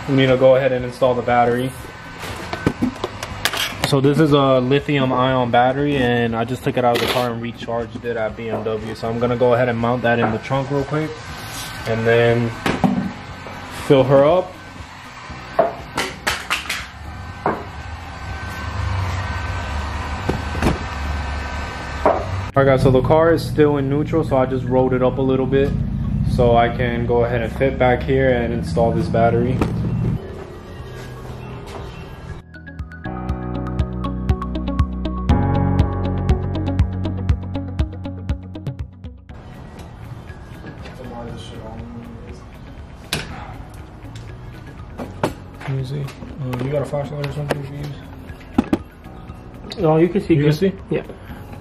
we need to go ahead and install the battery. So this is a lithium ion battery, and I just took it out of the car and recharged it at BMW. So I'm gonna go ahead and mount that in the trunk real quick and then fill her up. Alright guys, so the car is still in neutral, so I just rolled it up a little bit so I can go ahead and fit back here and install this battery. Easy. You got a flashlight or something you can use? Oh, you can see. You can see? Yeah.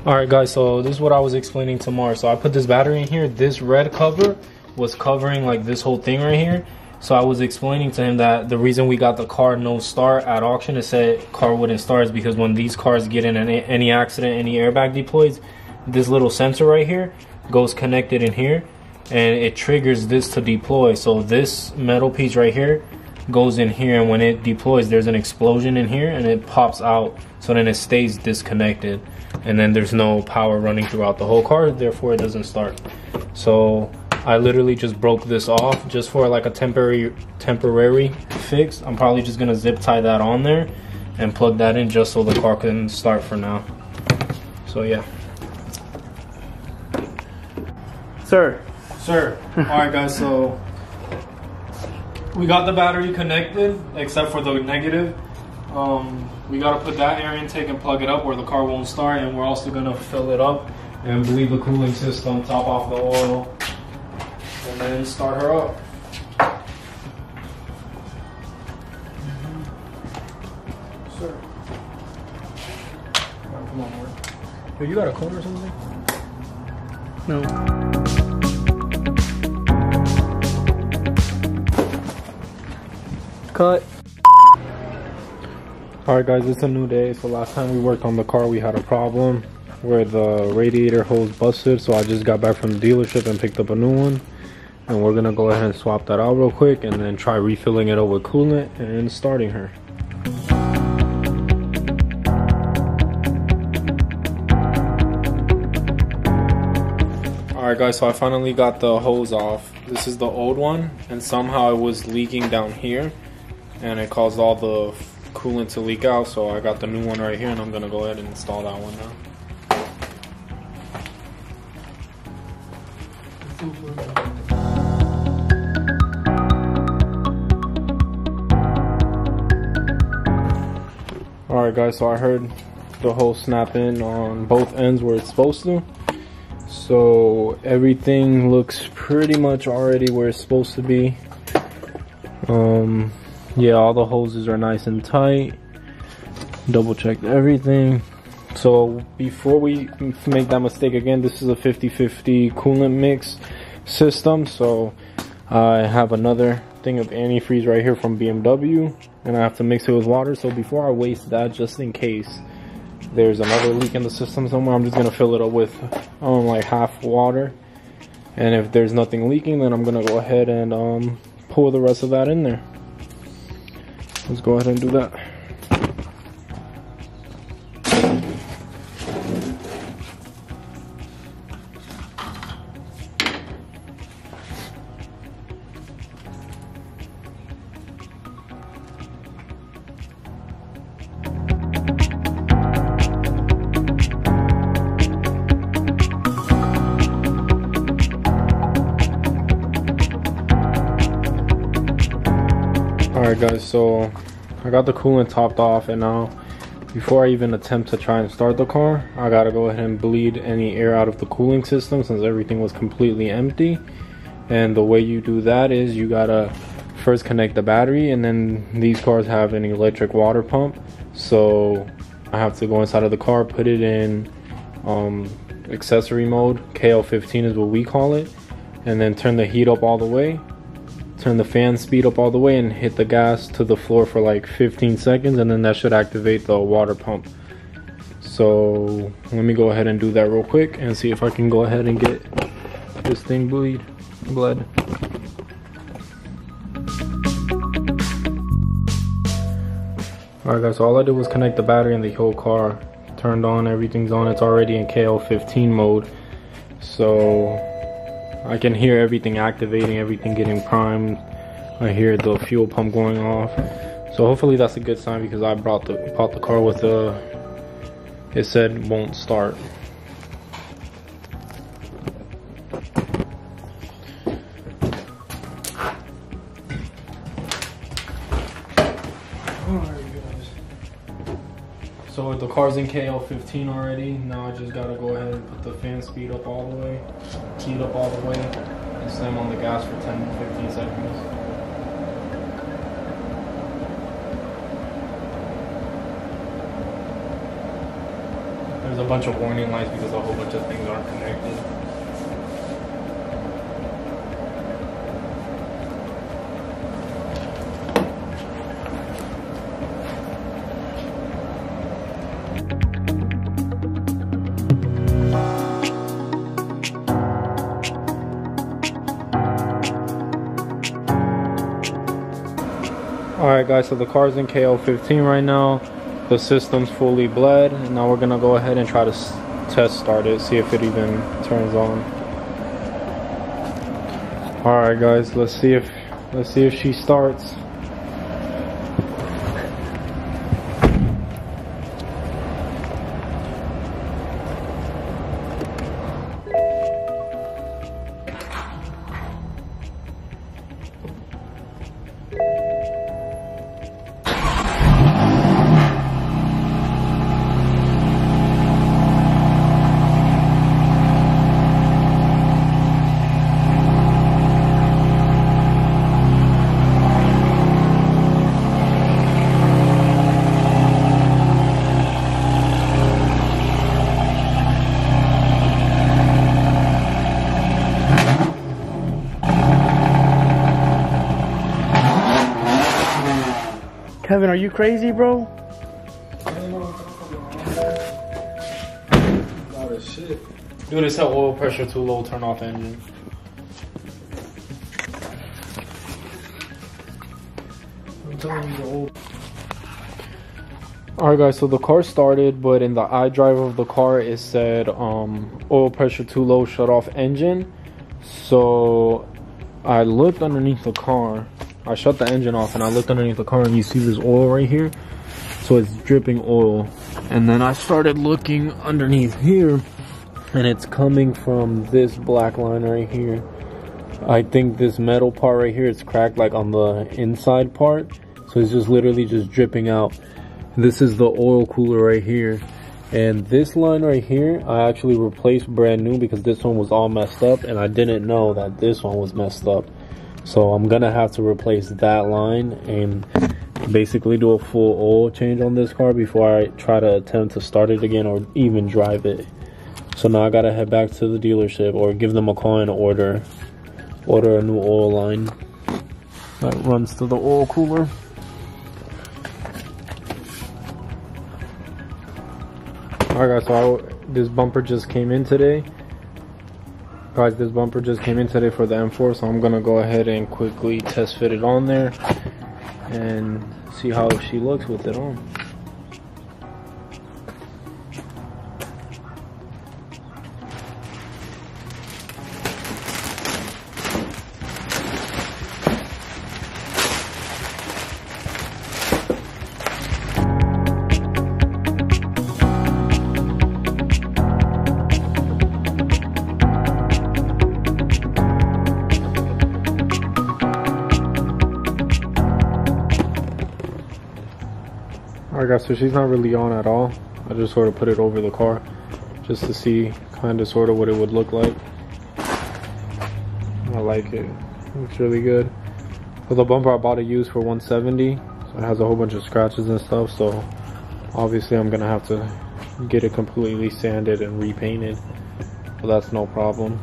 Alright guys, so this is what I was explaining to Mars. So I put this battery in here. This red cover was covering like this whole thing right here. So I was explaining to him that the reason we got the car no start at auction, it said car wouldn't start, is because when these cars get in any accident, any airbag deploys, this little sensor right here goes connected in here and it triggers this to deploy. So this metal piece right here goes in here, and when it deploys there's an explosion in here and it pops out, so then it stays disconnected and then there's no power running throughout the whole car, therefore it doesn't start. So I literally just broke this off just for like a temporary fix. I'm probably just gonna zip tie that on there and plug that in just so the car can start for now. So yeah. Sir. Alright guys, so we got the battery connected except for the negative. We gotta put that air intake and plug it up where the car won't start, and we're also gonna fill it up and bleed the cooling system, top off the oil, and then start her up. Sir. Come on, Mark. Yo, you got a cone or something? No. Cut. Alright guys, it's a new day. So last time we worked on the car we had a problem where the radiator hose busted, so I just got back from the dealership and picked up a new one, and we're gonna go ahead and swap that out real quick and then try refilling it up with coolant and starting her. Alright guys, so I finally got the hose off. This is the old one, and somehow it was leaking down here and it caused all the coolant to leak out, so I got the new one right here and I'm gonna go ahead and install that one now. Alright guys, so I heard the hose snap in on both ends where it's supposed to. So everything looks pretty much already where it's supposed to be. Yeah, all the hoses are nice and tight. Double checked everything. So before we make that mistake again, this is a 50-50 coolant mix system. So I have another thing of antifreeze right here from BMW, and I have to mix it with water. So before I waste that, just in case there's another leak in the system somewhere, I'm just gonna fill it up with like half water, and if there's nothing leaking, then I'm gonna go ahead and pour the rest of that in there. Let's go ahead and do that. Alright guys, so I got the coolant topped off, and now before I even attempt to try and start the car, I gotta go ahead and bleed any air out of the cooling system since everything was completely empty. And the way you do that is you gotta first connect the battery, and then these cars have an electric water pump, so I have to go inside of the car, put it in accessory mode, KL15 is what we call it, and then turn the heat up all the way, turn the fan speed up all the way, and hit the gas to the floor for like 15 seconds, and then that should activate the water pump. So let me go ahead and do that real quick and see if I can go ahead and get this thing bled. Alright guys, so all I did was connect the battery and the whole car turned on, everything's on. It's already in KL15 mode, so I can hear everything activating, everything getting primed. I hear the fuel pump going off, so hopefully that's a good sign, because I bought the car with it said won't start. So the car's in KL15 already. Now I just gotta go ahead and put the fan speed up all the way, heat up all the way, and slam on the gas for 10-15 seconds. There's a bunch of warning lights because a whole bunch of things aren't connected. Alright guys, so the car's in KL15 right now. The system's fully bled, and now we're gonna go ahead and try to test start it, see if it even turns on. Alright guys, let's see if she starts. Kevin, are you crazy, bro? Dude, it's that oil pressure too low, turn off engine. I'm telling you the old. Alright guys, so the car started, but in the iDrive of the car it said oil pressure too low, shut off engine. So I looked underneath the car. I shut the engine off and I looked underneath the car, and you see this oil right here, so it's dripping oil. And then I started looking underneath here, and it's coming from this black line right here. I think this metal part right here is cracked, like on the inside part, so it's just literally just dripping out. This is the oil cooler right here, and this line right here I actually replaced brand new because this one was all messed up, and I didn't know that this one was messed up. So I'm gonna have to replace that line and basically do a full oil change on this car before I try to attempt to start it again or even drive it. So now I gotta head back to the dealership or give them a call and order a new oil line that runs to the oil cooler. Alright guys, so this bumper just came in today. Guys, this bumper just came in today for the M4, so I'm gonna go ahead and quickly test fit it on there and see how she looks with it on. Alright guys, so she's not really on at all. I just sort of put it over the car just to see kind of sort of what it would look like. I like it. Looks really good. So the bumper I bought it used for 170, so it has a whole bunch of scratches and stuff, so obviously I'm gonna have to get it completely sanded and repainted, so that's no problem.